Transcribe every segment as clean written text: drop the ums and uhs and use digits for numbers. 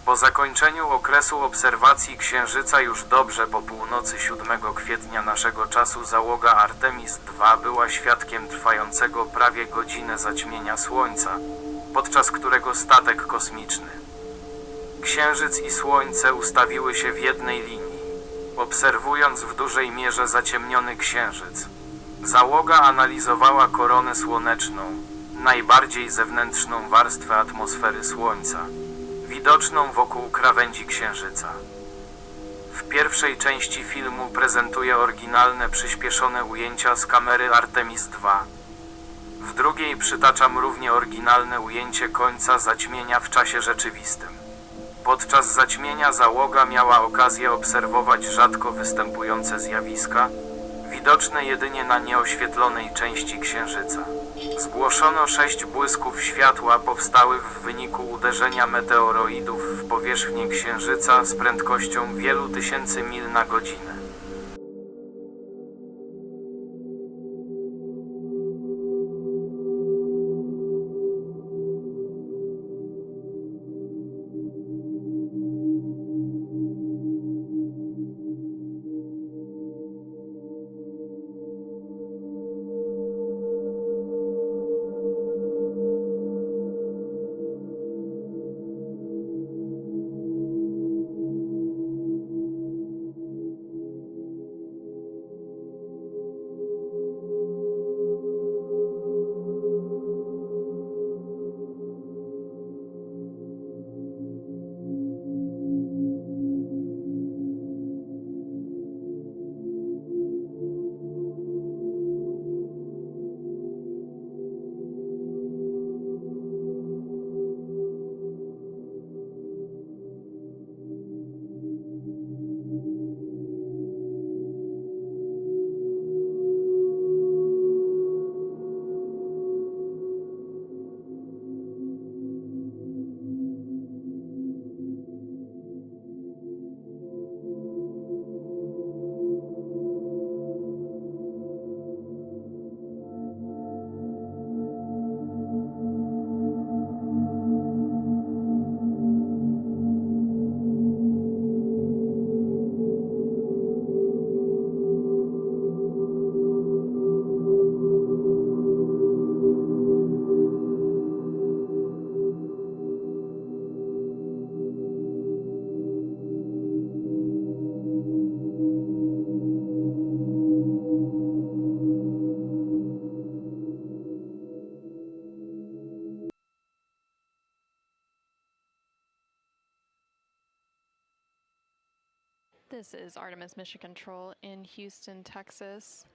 Po zakończeniu okresu obserwacji Księżyca już dobrze po północy 7 kwietnia naszego czasu załoga ARTEMIS II była świadkiem trwającego prawie godzinę zaćmienia Słońca, podczas którego statek kosmiczny, Księżyc i Słońce ustawiły się w jednej linii, obserwując w dużej mierze zaciemniony Księżyc. Załoga analizowała koronę słoneczną, najbardziej zewnętrzną warstwę atmosfery Słońca, widoczną wokół krawędzi Księżyca. W pierwszej części filmu prezentuję oryginalne przyspieszone ujęcia z kamery ARTEMIS II. W drugiej przytaczam równie oryginalne ujęcie końca zaćmienia w czasie rzeczywistym. Podczas zaćmienia załoga miała okazję obserwować rzadko występujące zjawiska, widoczne jedynie na nieoświetlonej części Księżyca. Zgłoszono 6 błysków światła powstałych w wyniku uderzenia meteoroidów w powierzchnię Księżyca z prędkością wielu tysięcy mil na godzinę. This is Artemis Mission Control in Houston, Texas.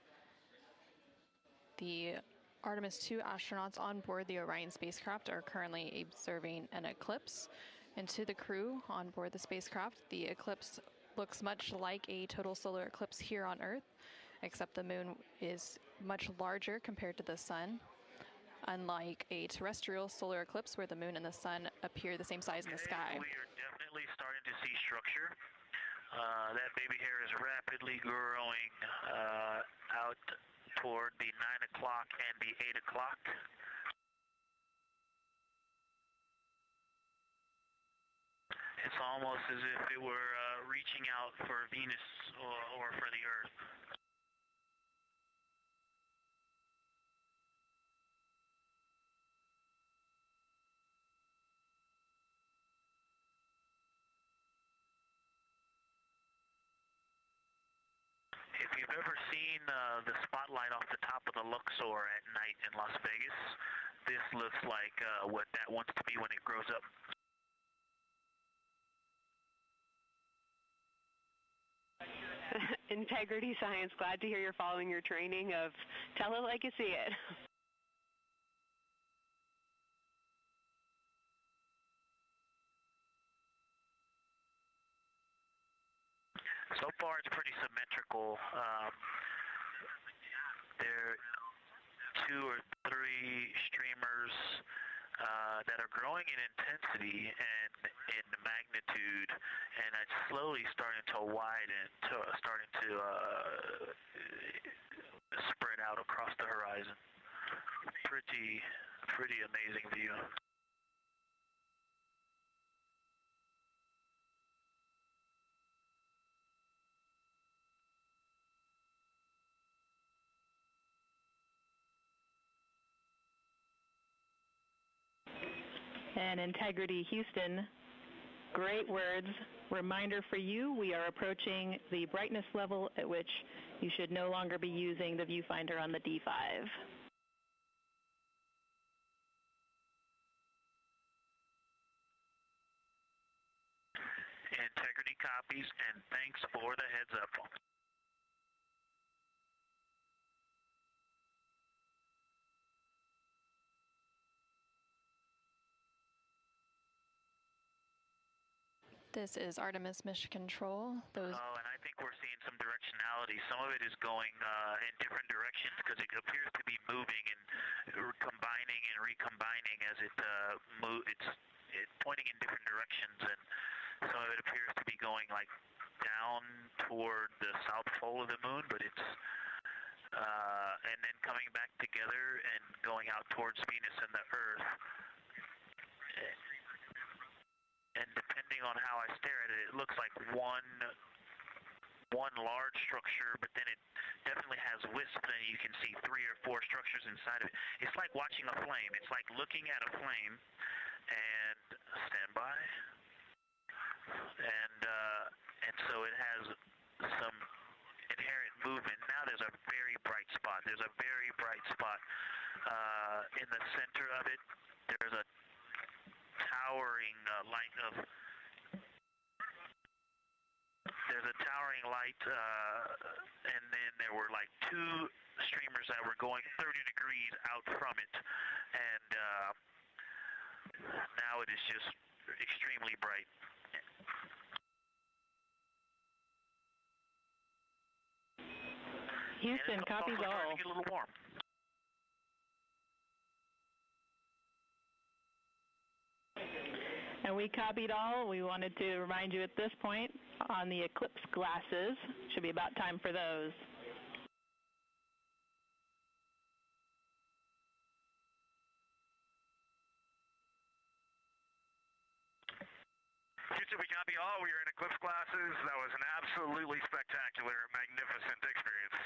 The Artemis II astronauts on board the Orion spacecraft are currently observing an eclipse. And to the crew on board the spacecraft, the eclipse looks much like a total solar eclipse here on Earth, except the moon is much larger compared to the sun, unlike a terrestrial solar eclipse where the moon and the sun appear the same size in the sky. We are definitely starting to see structure. That baby hair is rapidly growing out toward the 9 o'clock and the 8 o'clock. It's almost as if it were reaching out for Venus or for the Earth. If you've ever seen the spotlight off the top of the Luxor at night in Las Vegas, this looks like what that wants to be when it grows up. Integrity Science, glad to hear you're following your training of tell it like you see it. So far, it's pretty symmetrical. There are 2 or 3 streamers that are growing in intensity and in magnitude, and it's slowly starting to widen, starting to spread out across the horizon. Pretty amazing view. And Integrity Houston, great words. Reminder for you, we are approaching the brightness level at which you should no longer be using the viewfinder on the D5. Integrity copies, and thanks for the heads up. This is Artemis Mission Control. Those. Oh, and I think we're seeing some directionality. Some of it is going in different directions because it appears to be moving and combining and recombining as it it's pointing in different directions, and some of it appears to be going like down toward the south pole of the moon, but it's and then coming back together and going out towards Venus and the Earth. And depending on how I stare at it, it looks like one large structure, but then it definitely has wisps, and you can see 3 or 4 structures inside of it. It's like watching a flame. It's like looking at a flame, and stand by. And so it has some inherent movement. Now there's a very bright spot. There's a very bright spot in the center of it. There's a towering light of. There's a towering light, and then there were like 2 streamers that were going 30 degrees out from it, and now it is just extremely bright. Houston, copies all. Starting to get a little warm. And we copied all. We wanted to remind you at this point on the eclipse glasses. Should be about time for those. Houston, we copy all. We are in eclipse glasses. That was an absolutely spectacular, magnificent experience.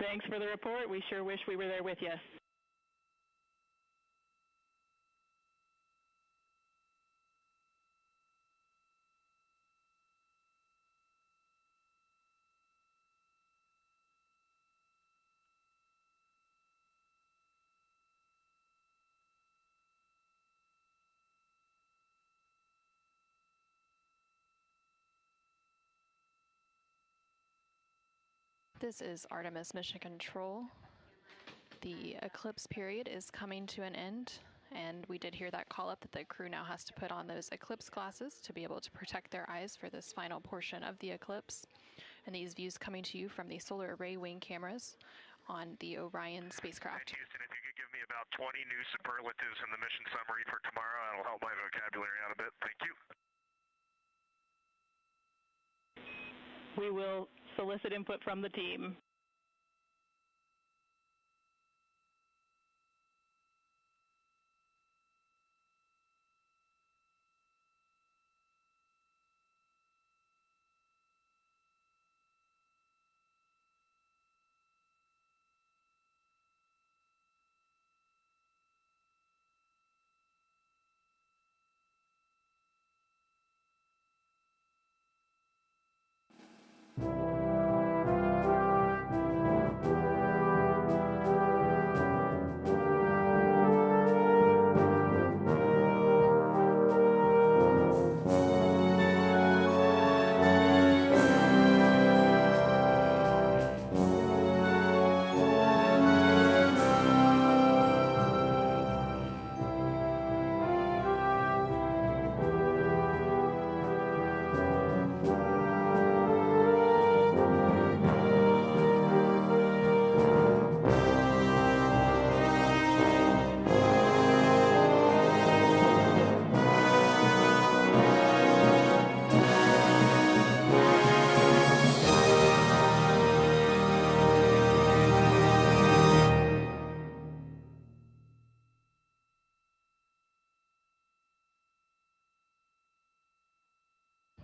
Thanks for the report. We sure wish we were there with you. This is Artemis Mission Control. The eclipse period is coming to an end, and we did hear that call up that the crew now has to put on those eclipse glasses to be able to protect their eyes for this final portion of the eclipse. And these views coming to you from the solar array wing cameras on the Orion spacecraft. And Houston, if you could give me about 20 new superlatives in the mission summary for tomorrow, that'll help my vocabulary out a bit. Thank you. We will solicit input from the team.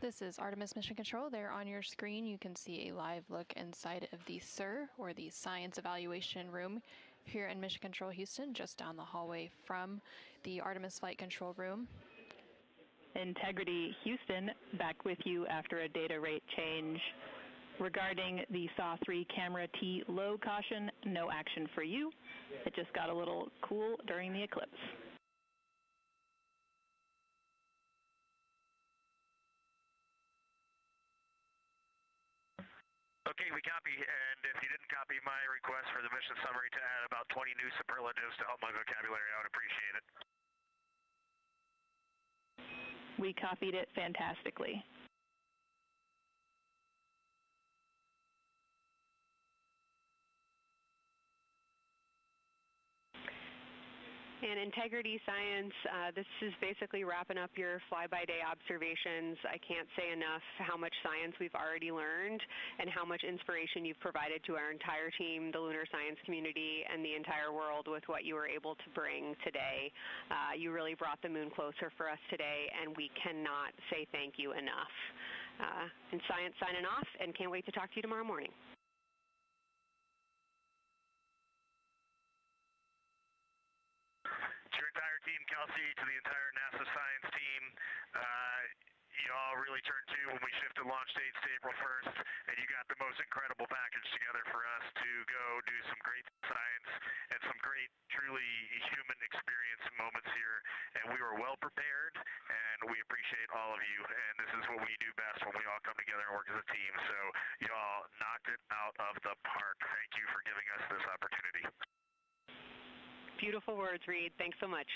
This is Artemis Mission Control. There on your screen you can see a live look inside of the SIR, or the Science Evaluation Room, here in Mission Control Houston, just down the hallway from the Artemis Flight Control Room. Integrity Houston, back with you after a data rate change. Regarding the SAW-3 camera T low caution, no action for you. It just got a little cool during the eclipse. Okay, we copy, and if you didn't copy my request for the mission summary to add about 20 new superlatives to help my vocabulary, I would appreciate it. We copied it fantastically. In Integrity Science, this is basically wrapping up your fly-by-day observations. I can't say enough how much science we've already learned and how much inspiration you've provided to our entire team, the lunar science community, and the entire world with what you were able to bring today. You really brought the moon closer for us today, and we cannot say thank you enough. And Science signing off, and can't wait to talk to you tomorrow morning. To your entire team, Kelsey, to the entire NASA science team, you all really turned to when we shifted launch dates to April 1st, and you got the most incredible package together for us to go do some great science and some great, truly human experience moments here. And we were well prepared, and we appreciate all of you. And this is what we do best when we all come together and work as a team. So you all knocked it out of the park. Thank you for giving us this opportunity. Beautiful words, Reed. Thanks so much.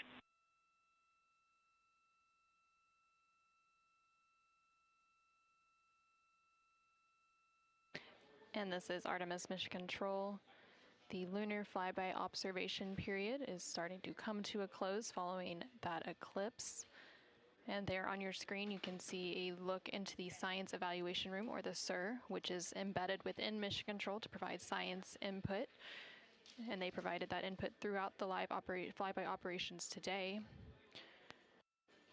And this is Artemis Mission Control. The lunar flyby observation period is starting to come to a close following that eclipse. And there on your screen you can see a look into the Science Evaluation Room, or the SIR, which is embedded within Mission Control to provide science input. And they provided that input throughout the live flyby operations today.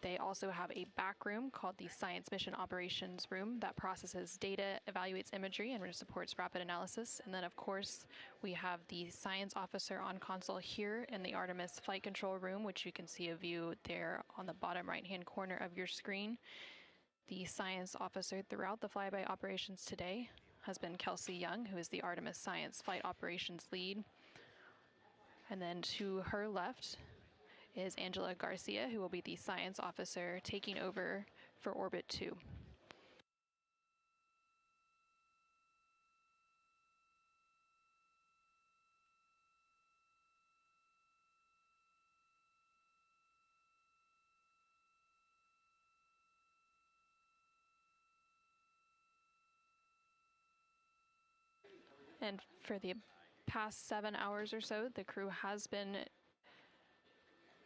They also have a back room called the Science Mission Operations Room that processes data, evaluates imagery, and supports rapid analysis. And then, of course, we have the science officer on console here in the Artemis Flight Control Room, which you can see a view there on the bottom right-hand corner of your screen. The science officer throughout the flyby operations today has been Kelsey Young, who is the Artemis Science Flight Operations Lead. And then to her left is Angela Garcia, who will be the science officer taking over for Orbit 2. And for the past 7 hours or so, the crew has been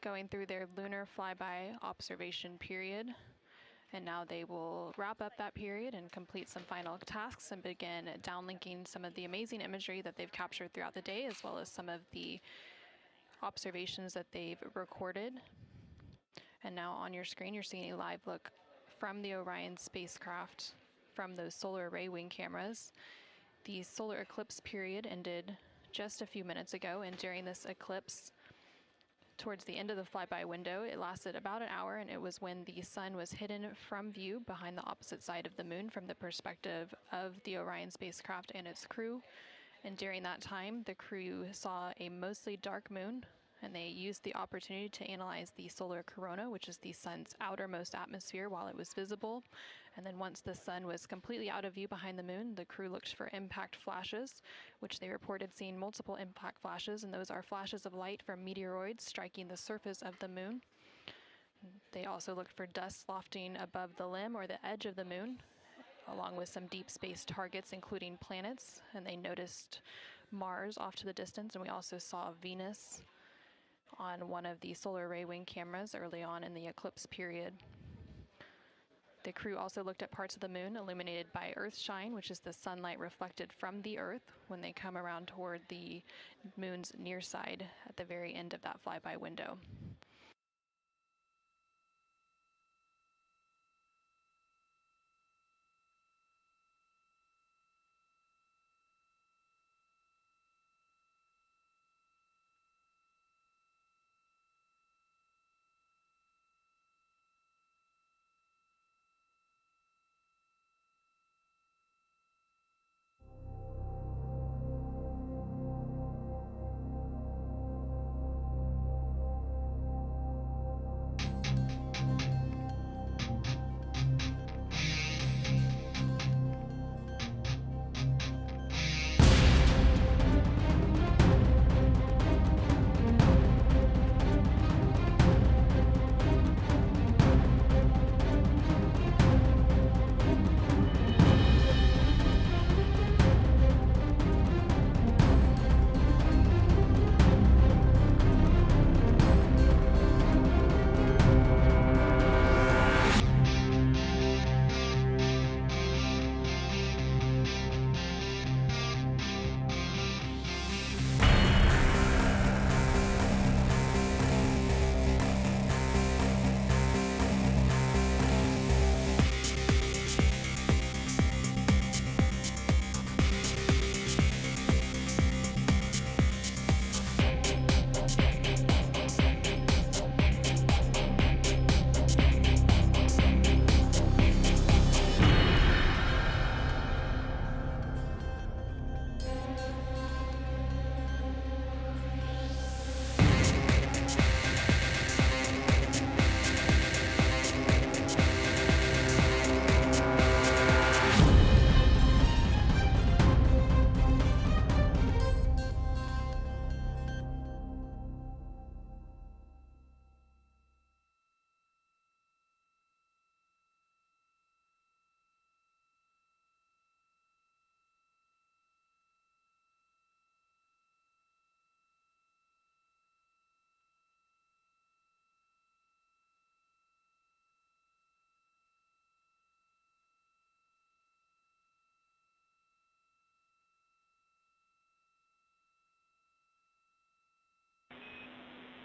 going through their lunar flyby observation period, and now they will wrap up that period and complete some final tasks and begin downlinking some of the amazing imagery that they've captured throughout the day, as well as some of the observations that they've recorded. And now on your screen you're seeing a live look from the Orion spacecraft from those solar array wing cameras. The solar eclipse period ended just a few minutes ago, and during this eclipse, towards the end of the flyby window, it lasted about an hour, and it was when the sun was hidden from view behind the opposite side of the moon from the perspective of the Orion spacecraft and its crew. And during that time, the crew saw a mostly dark moon, and they used the opportunity to analyze the solar corona, which is the sun's outermost atmosphere, while it was visible. And then once the sun was completely out of view behind the moon, the crew looked for impact flashes, which they reported seeing multiple impact flashes, and those are flashes of light from meteoroids striking the surface of the moon. They also looked for dust lofting above the limb or the edge of the moon, along with some deep space targets, including planets, and they noticed Mars off to the distance, and we also saw Venus on one of the solar array wing cameras early on in the eclipse period. The crew also looked at parts of the moon illuminated by Earthshine, which is the sunlight reflected from the Earth when they come around toward the moon's near side at the very end of that flyby window.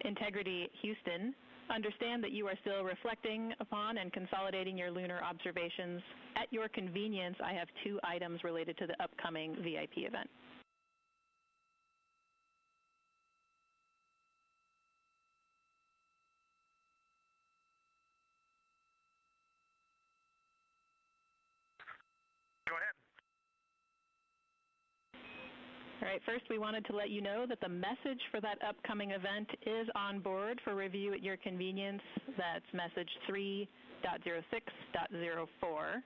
Integrity Houston, understand that you are still reflecting upon and consolidating your lunar observations. At your convenience, I have 2 items related to the upcoming VIP event. Go ahead. All right, first we wanted to let you know that the message for that upcoming event is on board for review at your convenience. That's message 3.06.04.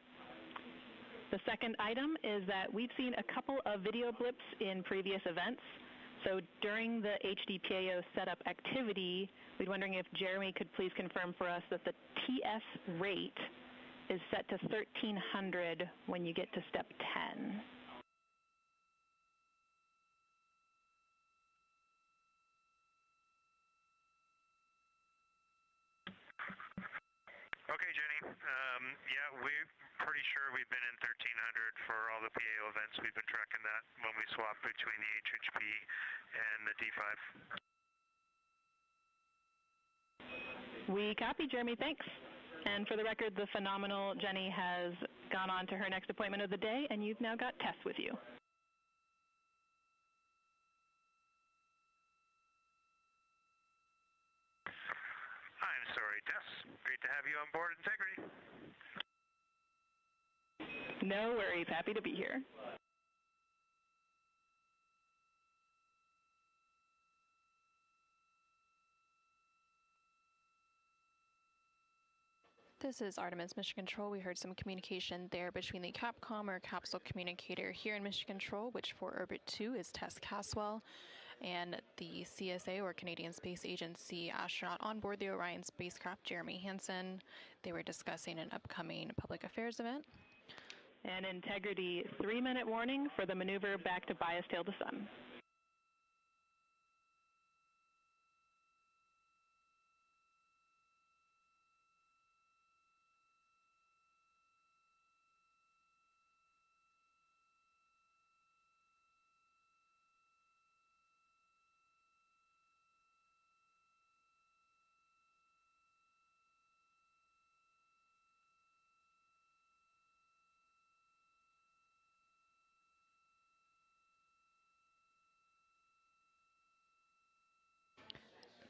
The second item is that we've seen a couple of video blips in previous events. So during the HDPAO setup activity, we're wondering if Jeremy could please confirm for us that the TS rate is set to 1300 when you get to step 10. Okay, Jenny. Yeah, we're pretty sure we've been in 1300 for all the PAO events. We've been tracking that when we swap between the HHP and the D5. We copy, Jeremy. Thanks. And for the record, the phenomenal Jenny has gone on to her next appointment of the day, and you've now got Tess with you. I'm sorry, Tess. Great to have you on board Integrity. No worries. Happy to be here. This is Artemis Mission Control. We heard some communication there between the Capcom or capsule communicator here in Mission Control, which for Orbit 2 is Tess Caswell, and the CSA or Canadian Space Agency astronaut on board the Orion spacecraft, Jeremy Hansen. They were discussing an upcoming public affairs event. And Integrity, 3-minute warning for the maneuver back to bias tail to sun.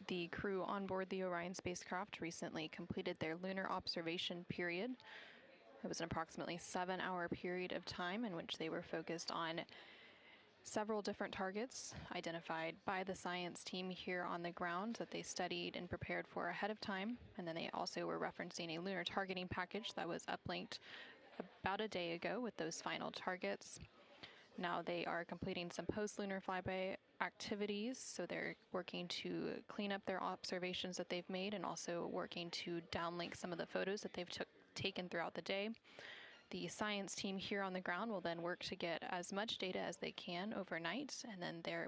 The crew on board the Orion spacecraft recently completed their lunar observation period. It was an approximately 7-hour period of time in which they were focused on several different targets identified by the science team here on the ground that they studied and prepared for ahead of time. And then they also were referencing a lunar targeting package that was uplinked about a day ago with those final targets. Now they are completing some post-lunar flyby activities, so they're working to clean up their observations that they've made and also working to downlink some of the photos that they've taken throughout the day. The science team here on the ground will then work to get as much data as they can overnight, and then they're